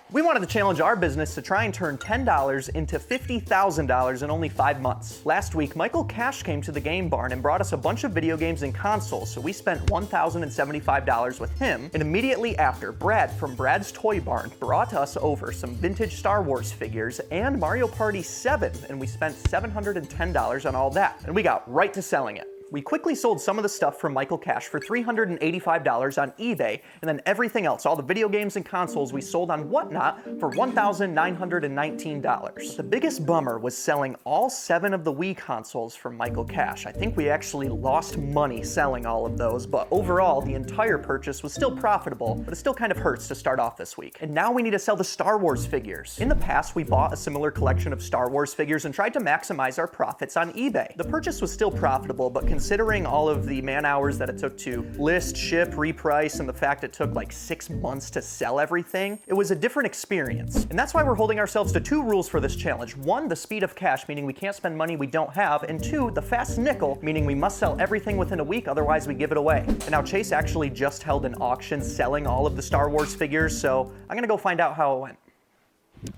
We wanted to challenge our business to try and turn $10 into $50,000 in only 5 months. Last week, Michael Cash came to the game barn and brought us a bunch of video games and consoles, so we spent $1,075 with him, and immediately after, Brad from Brad's Toy Barn brought us over some vintage Star Wars figures and Mario Party 7, and we spent $710 on all that, and we got right to selling it. We quickly sold some of the stuff from Michael Cash for $385 on eBay, and then everything else, all the video games and consoles, we sold on Whatnot for $1,919. The biggest bummer was selling all 7 of the Wii consoles from Michael Cash. I think we actually lost money selling all of those, but overall, the entire purchase was still profitable, but it still kind of hurts to start off this week. And now we need to sell the Star Wars figures. In the past, we bought a similar collection of Star Wars figures and tried to maximize our profits on eBay. The purchase was still profitable, but considering all of the man hours that it took to list, ship, reprice, and the fact it took like 6 months to sell everything, it was a different experience. And that's why we're holding ourselves to 2 rules for this challenge. 1, the speed of cash, meaning we can't spend money we don't have, and 2, the fast nickel, meaning we must sell everything within a week, otherwise we give it away. And now Chase actually just held an auction selling all of the Star Wars figures, so I'm gonna go find out how it went.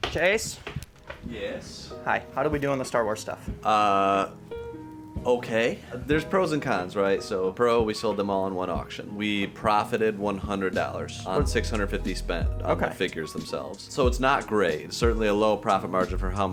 Chase? Yes? Hi, how did we do on the Star Wars stuff? Okay. There's pros and cons, right? So pro, we sold them all in one auction. We profited $100 on $650 spent on the figures themselves. So it's not great. It's certainly a low profit margin for how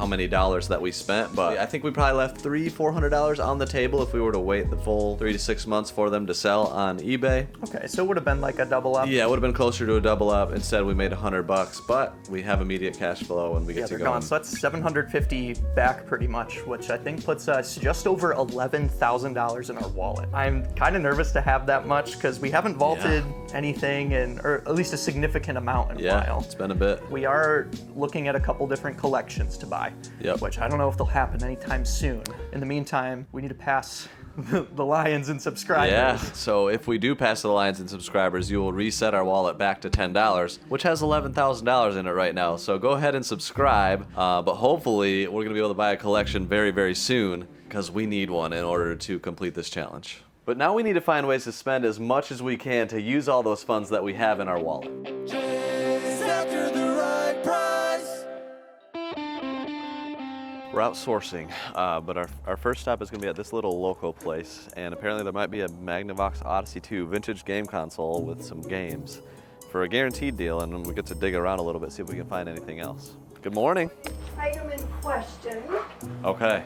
many dollars that we spent, but I think we probably left $300-400 on the table if we were to wait the full 3 to 6 months for them to sell on eBay. Okay, so it would have been like a double up. Yeah, it would have been closer to a double up. Instead, we made $100, but we have immediate cash flow and we get to go. Gone. So that's $750 back pretty much, which I think puts us just over $11,000 in our wallet. I'm kind of nervous to have that much because we haven't vaulted anything or at least a significant amount in a while. Yeah, it's been a bit. We are looking at a couple different collections to buy, which I don't know if they'll happen anytime soon. In the meantime, we need to pass the Lions and subscribers. Yeah, so if we do pass the Lions and subscribers, you will reset our wallet back to $10, which has $11,000 in it right now. So go ahead and subscribe, but hopefully we're going to be able to buy a collection very, very soon because we need one in order to complete this challenge. But now we need to find ways to spend as much as we can to use all those funds that we have in our wallet. Chase after the right price. We're outsourcing, but our first stop is going to be at this little local place, and apparently there might be a Magnavox Odyssey 2 vintage game console with some games for a guaranteed deal, and then we get to dig around a little bit, see if we can find anything else. Good morning. Item in question. Okay.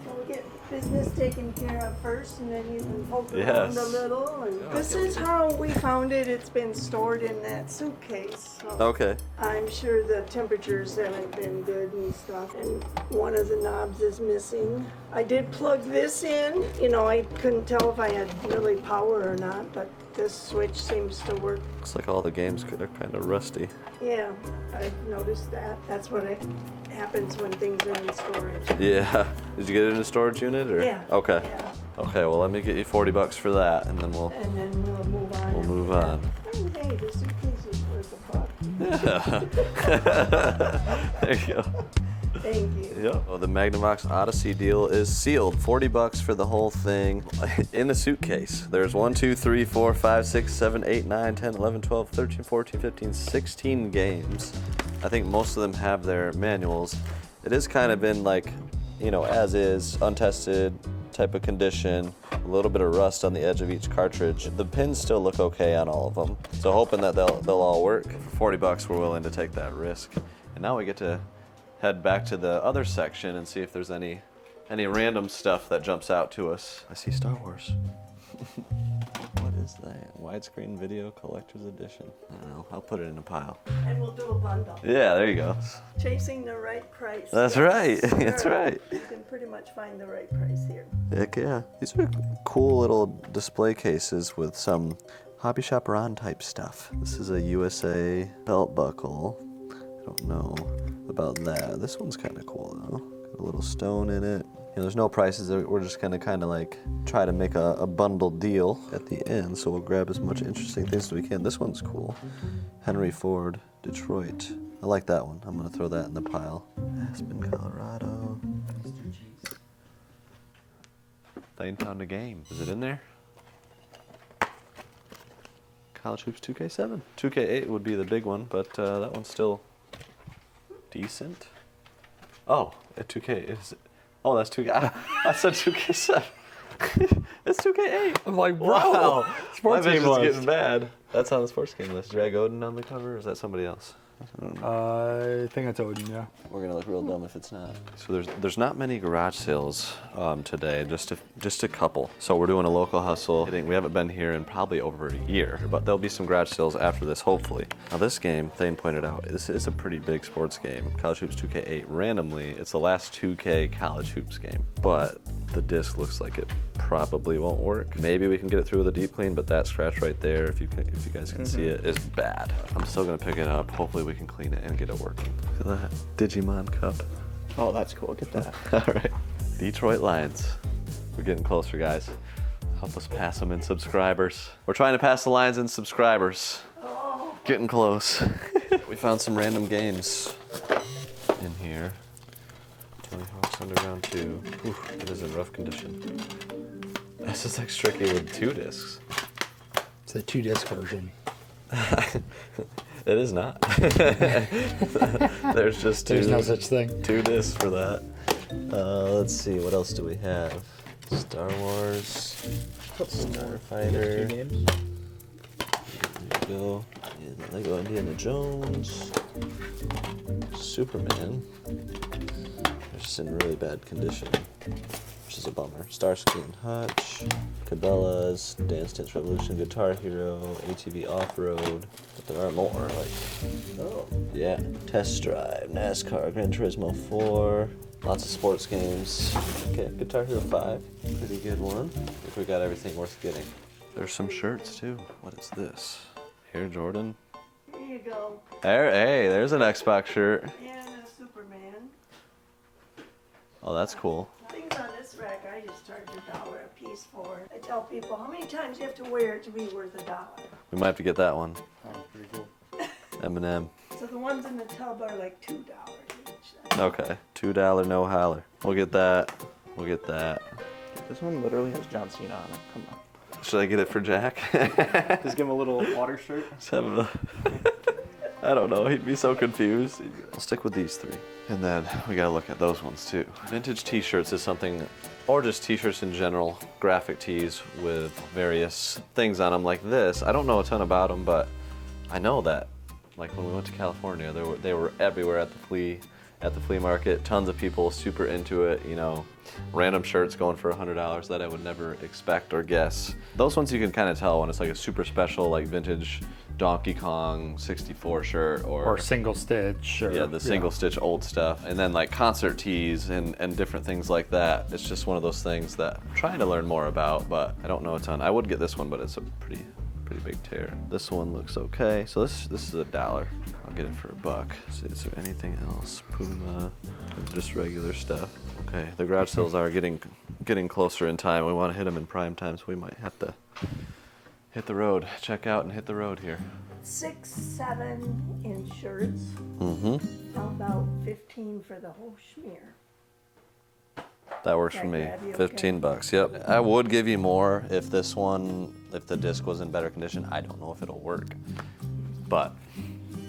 So we get business taken care of first, and then you can poke around a little. And this is how we found it. It's been stored in that suitcase. So okay. I'm sure the temperatures haven't been good and stuff, and one of the knobs is missing. I did plug this in. You know, I couldn't tell if I had really power or not, but this switch seems to work. Looks like all the games are kind of rusty. Yeah, I've noticed that. That's what happens when things are in storage. Yeah. Did you get it in a storage unit? Or? Yeah. Okay. Yeah. Okay, well let me get you $40 for that, and then we'll move on. We'll move on. Oh, hey, the suitcase is worth $1. Yeah. There you go. Thank you. Yeah. Well, the Magnavox Odyssey deal is sealed. $40 for the whole thing in the suitcase. There's 1, 2, 3, 4, 5, 6, 7, 8, 9, 10, 11, 12, 13, 14, 15, 16 games. I think most of them have their manuals. It is kind of in like, you know, as is, untested type of condition, a little bit of rust on the edge of each cartridge. The pins still look okay on all of them. So hoping that they'll all work. For $40, we're willing to take that risk. And now we get to head back to the other section and see if there's any random stuff that jumps out to us. I see Star Wars. What is that? Widescreen video collector's edition. I don't know. I'll put it in a pile. And we'll do a bundle. Yeah, there you go. Chasing the right price. That's right. That's right. You can pretty much find the right price here. Heck yeah. These are cool little display cases with some hobby shop Ron type stuff. This is a USA belt buckle. I don't know about that. This one's kind of cool though. Got a little stone in it. You know, there's no prices. We're just gonna kind of like try to make a bundled deal at the end. So we'll grab as much interesting things as we can. This one's cool. Henry Ford, Detroit. I like that one. I'm gonna throw that in the pile. Aspen, Colorado. They found a game. Is it in there? College Hoops 2K7. 2K8 would be the big one, but that one's still decent. Oh, at 2K is. Oh, that's 2K. I said 2K7. It's 2K8. I'm like, bro, Wow. sports My game vision's list. getting bad. That's on the sports game list. Drag Odin on the cover, or is that somebody else? I think that's Odin, yeah. We're gonna look real dumb if it's not. So there's not many garage sales today, just a couple. So we're doing a local hustle. We haven't been here in probably over a year, but there'll be some garage sales after this, hopefully. Now this game, Thane pointed out, this is a pretty big sports game. College Hoops 2K8. Randomly, it's the last 2K College Hoops game, but the disc looks like it probably won't work. Maybe we can get it through with a deep clean, but that scratch right there, if you guys can see it, is bad. I'm still gonna pick it up. Hopefully we can clean it and get it working. Look at that Digimon cup. Oh, that's cool. Get that. All right, Detroit Lions. We're getting closer, guys. Help us pass them in subscribers. We're trying to pass the Lions in subscribers. Getting close. We found some random games in here. Tony Hawk's Underground 2. Oof, it is in rough condition. SSX Tricky with 2 discs. It's a 2-disc version. It is not. There's just 2. There's no such thing. 2 discs for that. Let's see, what else do we have? Star Wars, Starfighter. There you go. Yeah, Lego Indiana Jones, Superman. They're just in really bad condition, which is a bummer. Starsky and Hutch, Cabela's, Dance Dance Revolution, Guitar Hero, ATV Off-Road. But there are more, yeah, Test Drive, NASCAR, Gran Turismo 4, lots of sports games. Okay, Guitar Hero 5, pretty good one. If we got everything worth getting. There's some shirts too. What is this? Air Jordan. Here you go. Hey, there's an Xbox shirt. And a Superman. Oh, that's cool. Things on this rack I just charge $1 a piece for. I tell people how many times you have to wear it to be worth $1. We might have to get that one. Oh, pretty cool. M&M. So the ones in the tub are like $2 each. Okay, $2 no holler. We'll get that. We'll get that. This one literally has John Cena on it. Come on. Should I get it for Jack? Just give him a little water shirt. I don't know. He'd be so confused. I'll stick with these 3. And then we gotta look at those ones too. Vintage t-shirts is something, or just t-shirts in general, graphic tees with various things on them like this. I don't know a ton about them, but I know that like when we went to California, they were everywhere at the flea market. Tons of people super into it, you know, random shirts going for $100 that I would never expect or guess. Those ones you can kind of tell when it's like a super special, like vintage Donkey Kong 64 shirt or single stitch. Or, yeah, the single stitch old stuff. And then like concert tees and different things like that. It's just one of those things that I'm trying to learn more about, but I don't know a ton. I would get this one, but it's a pretty big tear. This one looks okay. So this is $1. I'll get it for $1. So is there anything else? Puma, just regular stuff. Okay, the garage sales are getting closer in time. We want to hit them in prime time, so we might have to hit the road. Check out and hit the road here. 6, 7 in shirts. Mm-hmm. How about 15 for the whole schmear? That works for me. 15 bucks. Yep. I would give you more if if the disc was in better condition. I don't know if it'll work, but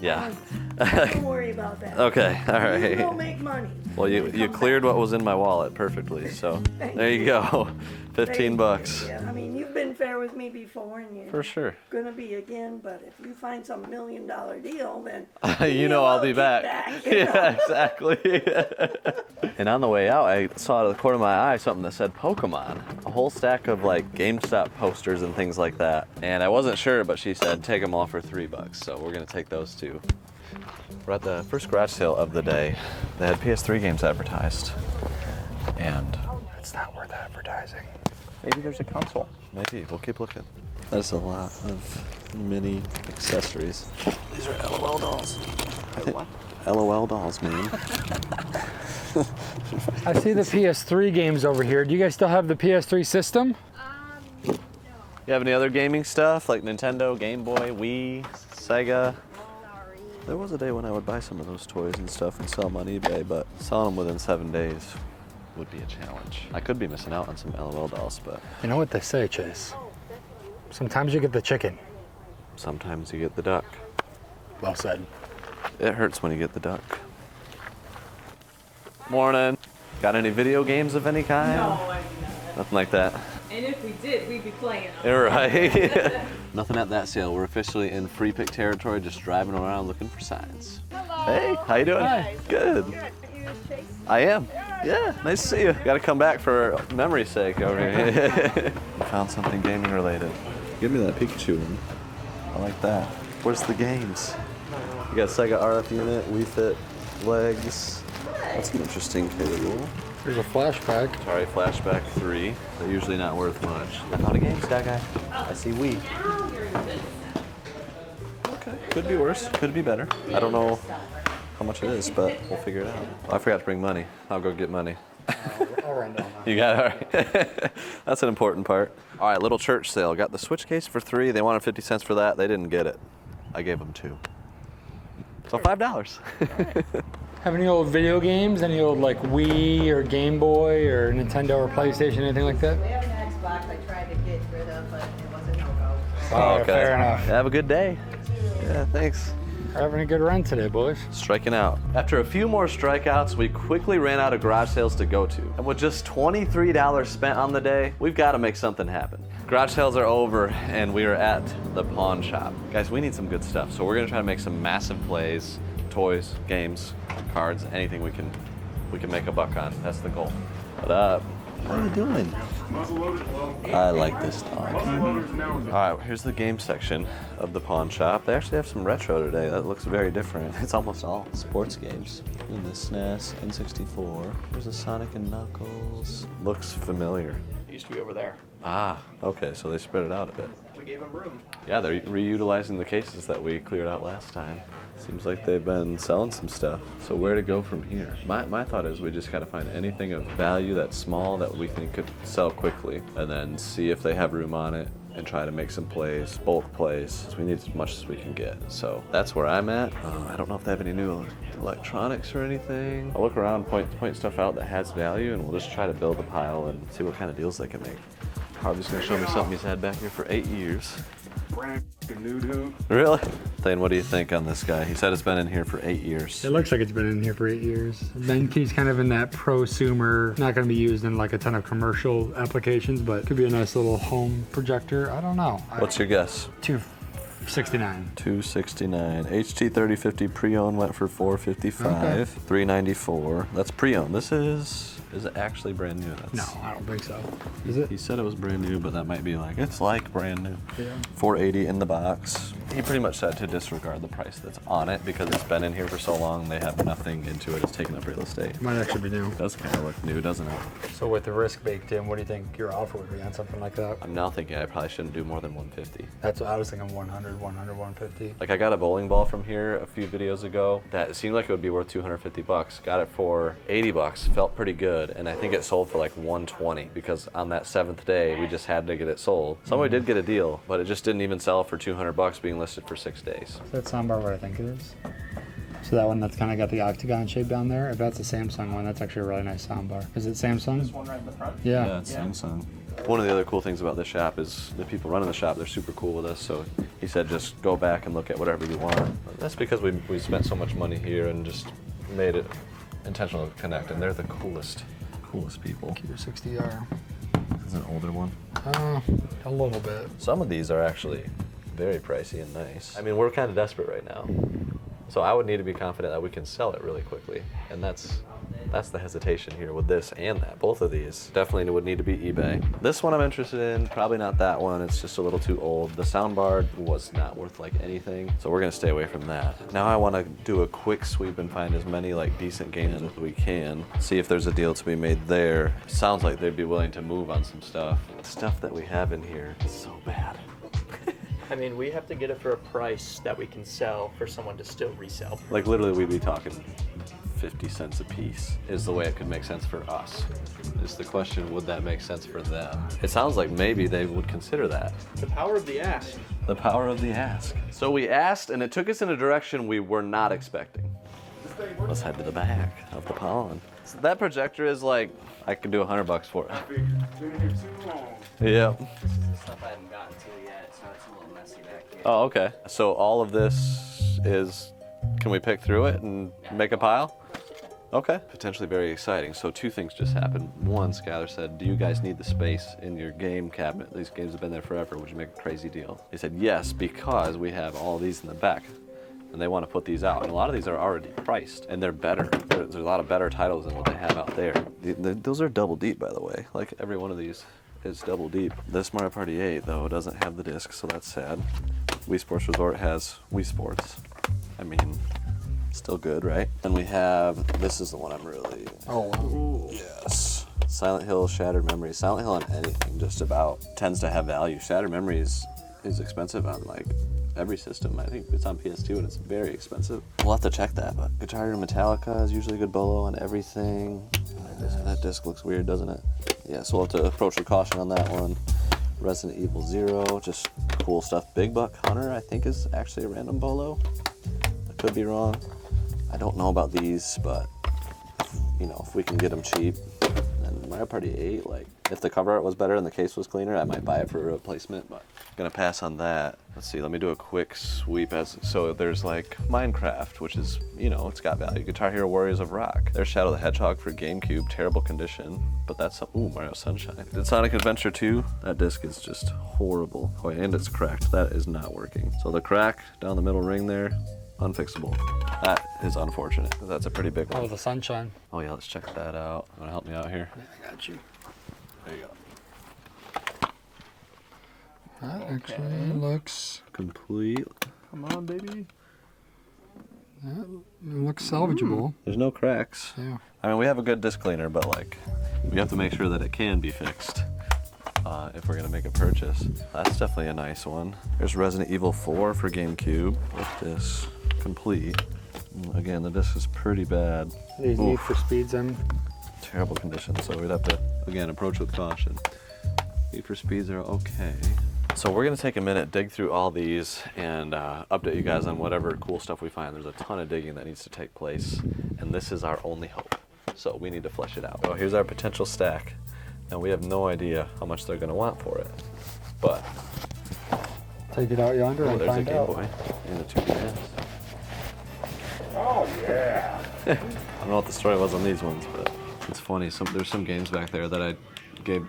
yeah. Don't worry about that. Okay. All right. You will make money. Well, you cleared what was in my wallet perfectly, so there you go. 15 bucks. Yeah, I mean, you've been fair with me before, and you're For sure. gonna be again. But if you find some $1 million deal, then You know I'll be back. you know? Yeah, exactly. And on the way out, I saw out of the corner of my eye something that said Pokemon. A whole stack of like GameStop posters and things like that. And I wasn't sure, but she said take them all for $3. So we're gonna take those too. We're at the first garage sale of the day. They had PS3 games advertised. And It's not worth advertising. Maybe there's a console. maybe, we'll keep looking. That's a lot of mini accessories. These are LOL dolls. What? LOL dolls, man. I see the PS3 games over here. Do you guys still have the PS3 system? You have any other gaming stuff like Nintendo, Game Boy, Wii, Sega? There was a day when I would buy some of those toys and stuff and sell them on eBay, but selling them within 7 days would be a challenge. I could be missing out on some LOL dolls, but You know what they say, Chase? Sometimes you get the chicken, sometimes you get the duck. Well said. It hurts when you get the duck. Morning. Got any video games of any kind? No, I do not. Nothing like that. And if we did, we'd be playing. You're right. Nothing at that sale. We're officially in free pick territory, just driving around looking for signs. Hello. Hey, how you doing? Hi. Good. Good. You Chase? I am. Yeah, nice to see you. Got to come back for memory's sake over here. Found something gaming related. Give me that Pikachu one. I like that. Where's the games? You got Sega RF unit, Wii Fit, legs. That's an interesting cable. Here's a flashback. Atari Flashback 3. They're usually not worth much. I found a GameStop guy. I see Wii. Okay, could be worse, could be better. I don't know how much it is, but we'll figure it out. Oh, I forgot to bring money. I'll go get money. I'll run down that. You got it, all right. That's an important part. All right, little church sale. Got the Switch case for $3. They wanted 50 cents for that. They didn't get it. I gave them $2. So $5. Have any old video games? Any old like Wii or Game Boy or Nintendo or PlayStation, anything like that? We have an Xbox I tried to get rid of, but it was a no-go. Oh, okay. Fair enough. Have a good day. Yeah, thanks. We're having a good run today, boys. Striking out. After a few more strikeouts, we quickly ran out of garage sales to go to. And with just $23 spent on the day, we've got to make something happen. Garage sales are over and we are at the pawn shop. Guys, we need some good stuff. So we're gonna try to make some massive plays, toys, games, cards, anything we can make a buck on. That's the goal. What up? What are you doing? I like this dog. All right, here's the game section of the pawn shop. They actually have some retro today. That looks very different. It's almost all sports games. In the SNES, N64. There's a Sonic and Knuckles. Looks familiar. It used to be over there. Ah, okay, so they spread it out a bit. We gave him room. Yeah, they're reutilizing the cases that we cleared out last time. Seems like they've been selling some stuff. So where to go from here? My thought is we just gotta find anything of value that's small that we think could sell quickly, and then see if they have room on it and try to make some plays, bulk plays. We need as much as we can get. So that's where I'm at. I don't know if they have any new electronics or anything. I'll look around, point stuff out that has value, and we'll just try to build a pile and see what kind of deals they can make. Harvey's gonna show me something he's had back here for 8 years. Brand new, dude. Really? Thane, what do you think on this guy? He said it's been in here for 8 years. It looks like it's been in here for 8 years. Then he's kind of in that prosumer, not going to be used in like a ton of commercial applications, but could be a nice little home projector. I don't know. What's your guess? $269. $269. HT 3050 pre-owned went for $455. Okay. $394. That's pre-owned. This is it actually brand new? No, I don't think so. Is it? He said it was brand new, but that might be like, it's like brand new. Yeah. $480 in the box. He pretty much said to disregard the price that's on it because it's been in here for so long, they have nothing into it. It's taking up real estate. It might actually be new. Does kind of look new, doesn't it? So with the risk baked in, what do you think your offer would be on something like that? I'm now thinking I probably shouldn't do more than 150. That's what I was thinking, 100, 150. Like I got a bowling ball from here a few videos ago that seemed like it would be worth 250 bucks. Got it for 80 bucks, felt pretty good, and I think it sold for like 120 because on that 7th day we just had to get it sold. Somebody did get a deal, but it just didn't even sell for 200 bucks being listed for 6 days. Is that soundbar what I think it is? So that one that's kind of got the octagon shape down there, if that's a Samsung one, that's actually a really nice soundbar. Is it Samsung? This one right in the front? Yeah. it's Samsung. One of the other cool things about this shop is the people running the shop, they're super cool with us, so he said just go back and look at whatever you want. That's because we spent so much money here and just made it intentional to connect, and they're the coolest people. Q60R. This is an older one. A little bit. Some of these are actually very pricey and nice. I mean, we're kind of desperate right now. So I would need to be confident that we can sell it really quickly. And that's the hesitation here with this and that. Both of these definitely would need to be eBay. This one I'm interested in, probably not that one. It's just a little too old. The soundbar was not worth like anything. So we're gonna stay away from that. Now I wanna do a quick sweep and find as many like decent games as we can. See if there's a deal to be made there. Sounds like they'd be willing to move on some stuff. The stuff that we have in here is so bad. I mean, we have to get it for a price that we can sell for someone to still resell. Like literally we'd be talking 50 cents a piece is the way it could make sense for us. Is the question, would that make sense for them? It sounds like maybe they would consider that. The power of the ask. The power of the ask. So we asked and it took us in a direction we were not expecting. Let's head to the back of the pawn. So that projector is like, I could do $100 for it. Been here too long. Yep. This is the stuff I haven't gotten to yet, so it's a little messy back here. Oh, okay. So all of this is, can we pick through it and make a pile? Okay. Potentially very exciting. So 2 things just happened. One, Skylar said, do you guys need the space in your game cabinet? These games have been there forever. Would you make a crazy deal? They said, yes, because we have all these in the back. And they want to put these out. And a lot of these are already priced. And they're better. There's a lot of better titles than what they have out there. Those are double deep, by the way. Like every one of these is double deep. This Mario Party 8, though, doesn't have the disc, so that's sad. Wii Sports Resort has Wii Sports. I mean, still good, right? And we have, this is the one I'm really, Oh, wow. yes. Silent Hill, Shattered Memories. Silent Hill on anything just about tends to have value. Shattered Memories is expensive on like every system. I think it's on PS2 and it's very expensive. We'll have to check that, but Guitar Hero Metallica is usually a good bolo on everything. That disc looks weird, doesn't it? Yeah, so we'll have to approach with caution on that one. Resident Evil 0, just cool stuff. Big Buck Hunter, I think, is actually a random bolo. I could be wrong. I don't know about these, but you know, if we can get them cheap. And Mario Party 8, like, if the cover art was better and the case was cleaner, I might buy it for a replacement, but I'm gonna pass on that. Let's see, let me do a quick sweep. So there's like Minecraft, which is, you know, it's got value. Guitar Hero Warriors of Rock. There's Shadow the Hedgehog for GameCube, terrible condition, but that's, ooh, Mario Sunshine. Did Sonic Adventure 2, that disc is just horrible. Oh, and it's cracked, that is not working. So the crack down the middle ring there, unfixable. That is unfortunate, 'cause that's a pretty big one. Oh, the Sunshine. Oh yeah, let's check that out. Want to help me out here? Yeah, I got you. There you go. That actually looks, Complete. Come on, baby. it looks salvageable. There's no cracks. Yeah. I mean, we have a good disc cleaner, but like, we have to make sure that it can be fixed if we're gonna make a purchase. That's definitely a nice one. There's Resident Evil 4 for GameCube with this complete. Again, the disc is pretty bad. These Need for Speeds in. Terrible condition, so we'd have to, again, approach with caution. Need for Speeds are okay. So we're gonna take a minute, dig through all these, and update you guys on whatever cool stuff we find. There's a ton of digging that needs to take place, and this is our only hope. So we need to flesh it out. So here's our potential stack, and we have no idea how much they're gonna want for it. But, Take it out yonder oh, and there's a find Game out. Boy and a 2DS. Oh, yeah. I don't know what the story was on these ones, but it's funny. There's some games back there that I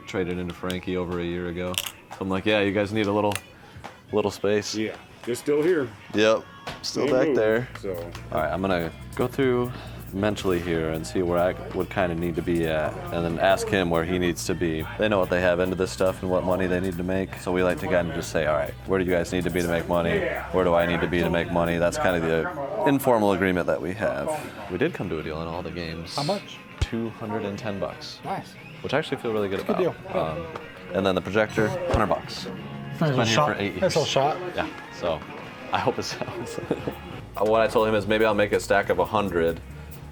traded into Frankie over a year ago. So I'm like, yeah, you guys need a little space. Yeah, they're still here. Yep, still They back moved, there. So, All right, I'm gonna go through mentally here and see where I would kind of need to be at, and then ask him where he needs to be. They know what they have into this stuff and what money they need to make, so we like to kind of just say, all right, where do you guys need to be to make money? Where do I need to be to make money? That's kind of the informal agreement that we have. We did come to a deal on all the games. How much? $210, Nice. which I actually feel really good about. deal. And then the projector, $100. Nice been little here shot. for 8 years. Nice little shot. Yeah, so I hope it sells. What I told him is maybe I'll make a stack of 100,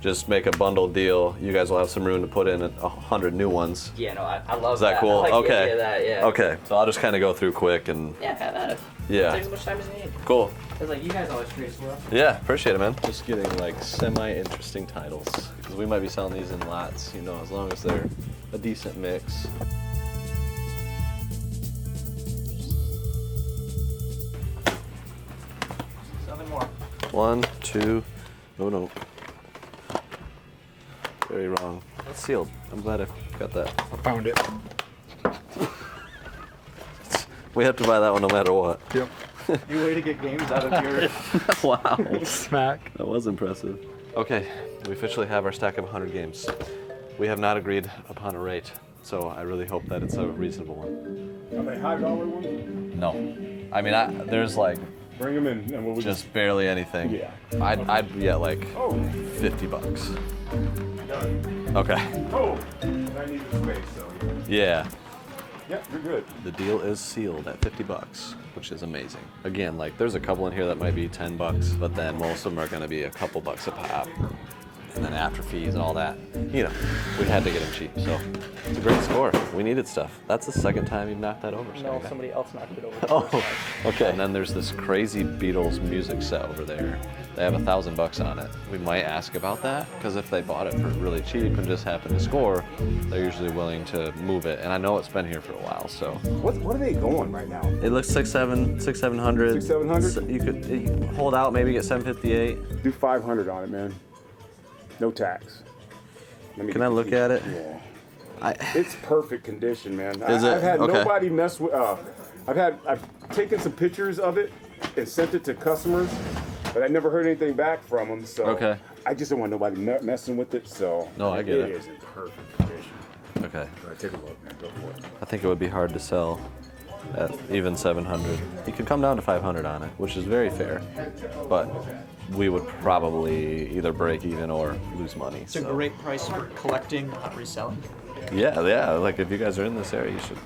just make a bundle deal. You guys will have some room to put in 100 new ones. Yeah, no, I love Is that cool? I like the Okay. idea of that, yeah. Okay, so I'll just kind of go through quick and Yeah, have at it. Yeah. Take as much time as you need. cool. It's like you guys always treat us well. Yeah, appreciate it, man. Just getting like semi-interesting titles because we might be selling these in lots, you know, as long as they're a decent mix. Something more. 1, 2, oh no. Very wrong. That's sealed. I'm glad I got that. I found it. We have to buy that one no matter what. Yep. New way to get games out of your. Wow. Smack. That was impressive. Okay, we officially have our stack of 100 games. We have not agreed upon a rate, so I really hope that it's a reasonable one. are they $5 ones? No. I mean, there's like Bring them in, and we'll just barely anything. Yeah. I'd be at like Oh, $50. done. Okay. Oh, I need the space, so Yeah. yeah, you're good. The deal is sealed at $50, which is amazing. Again, like there's a couple in here that might be $10, but then most of them are gonna be a couple bucks a pop. and then after fees and all that, you know, we had to get him cheap. So it's a great score. We needed stuff. That's the second time you've knocked that over. No, somebody else knocked it over. Oh, okay. And then there's this crazy Beatles music set over there. They have $1,000 on it. We might ask about that, because if they bought it for really cheap and just happened to score, they're usually willing to move it. And I know it's been here for a while, so. What are they going right now? It looks 700. 700? So you could hold out, maybe get 758. Do 500 on it, man. No tax. Can I look at it? Yeah. It's perfect condition, man. Is it? I've had Okay. nobody mess with. I've taken some pictures of it and sent it to customers, but I never heard anything back from them. So Okay. I just don't want nobody messing with it. So No, I get it. It is in perfect condition. Okay. All right, take a look, man. Go for it. I think it would be hard to sell at even 700. You could come down to 500 on it, which is very fair, but we would probably either break even or lose money. It's a great price for collecting, not reselling. Yeah, like if you guys are in this area, you should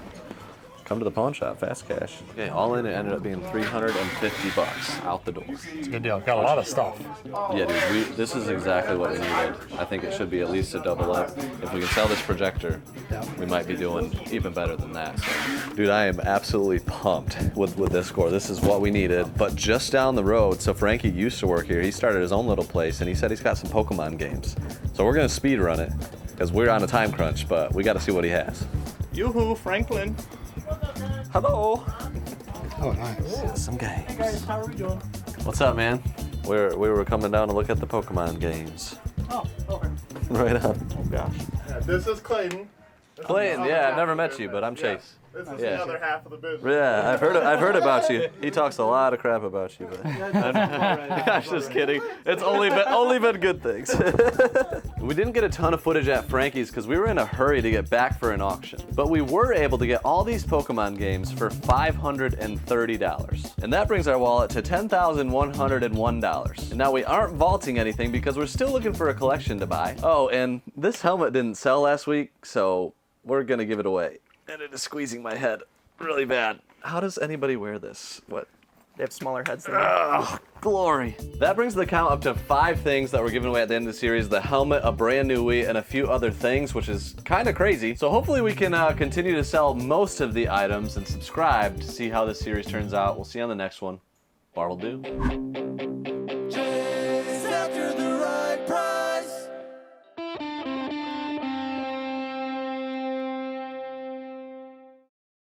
come to the pawn shop, fast cash. Okay, all in, it ended up being $350 out the door. It's a good deal. Got a lot of stuff. Yeah, dude, this is exactly what we needed. I think it should be at least a double up. If we can sell this projector, we might be doing even better than that. So, dude, I am absolutely pumped with this score. This is what we needed. But just down the road, so Frankie used to work here. He started his own little place, and he said he's got some Pokemon games. So we're gonna speed run it, because we're on a time crunch, but we gotta see what he has. Yoo-hoo, Franklin. Hello. Oh, nice. Some games. Hey guys, how are we doing? What's up, man? We were coming down to look at the Pokemon games. Oh, over. Right on. Oh gosh. This is Clayton. Clayton, yeah, I've never met you, but I'm Chase. This is Yeah. the other half of the business. Yeah, I've heard about you. He talks a lot of crap about you, but I'm just kidding. It's only been good things. We didn't get a ton of footage at Frankie's because we were in a hurry to get back for an auction. But we were able to get all these Pokemon games for $530. And that brings our wallet to $10,101. And now we aren't vaulting anything because we're still looking for a collection to buy. Oh, and this helmet didn't sell last week, so we're gonna give it away. And it is squeezing my head really bad. How does anybody wear this? What? They have smaller heads than me. Oh, glory. That brings the count up to 5 things that were given away at the end of the series. The helmet, a brand new Wii, and a few other things, which is kind of crazy. So hopefully we can continue to sell most of the items and subscribe to see how this series turns out. We'll see you on the next one. Bar will do.